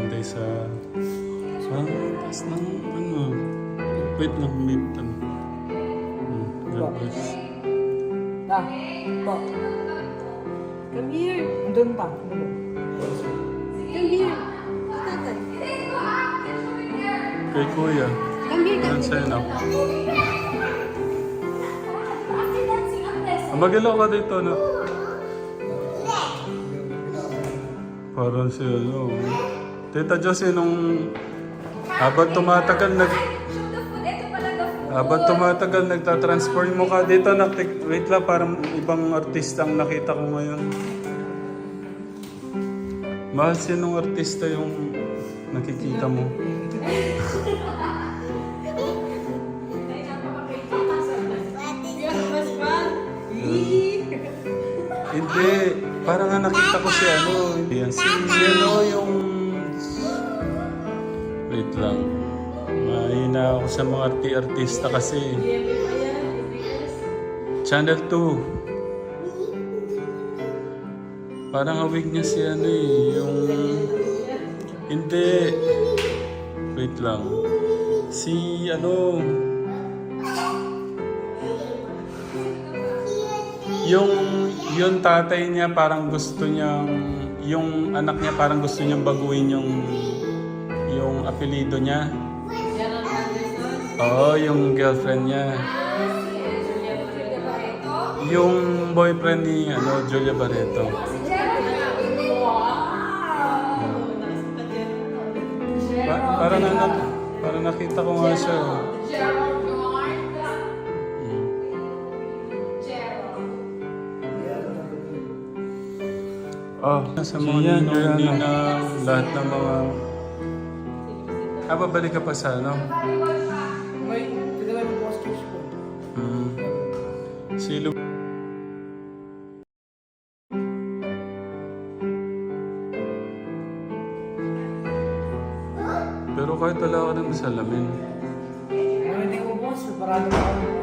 Sunday sa taas ng ano. Wait lang, may tanong. God bless. Pa. Pa. Come here. Andun pa. Come here. Tatay. Kay Kuya. Come here. Ano sa'yo na? Magilaw ka dito, no? Parang si ano. Tita Josie, nung habang tumatagal nagtatransform mo ka dito, wait lang, parang ibang artista ang nakita ko ngayon. Mahal sinong artista yung nakikita mo? Hindi, parang nga nakita ko si ano. Yan, si ano yung... Wait lang. Mahina ako sa mga artista kasi. Channel 2. Parang awig niya si ano eh, yung... Hindi. Wait lang. Si ano... Yung tatay niya parang gusto niyang... Yung anak niya parang gusto niyang baguhin yung apelido niya. Oo, yung girlfriend niya. Yung boyfriend ni Julia Barreto. Parang nakita ko nga siya. Sa mga ninang, lahat ng mga... babalik ka pa sa ano? May pinagawin mo boss case ko. Si Lu... Pero kahit wala ka ng salamin. Hindi ko boss. Parado pa ako.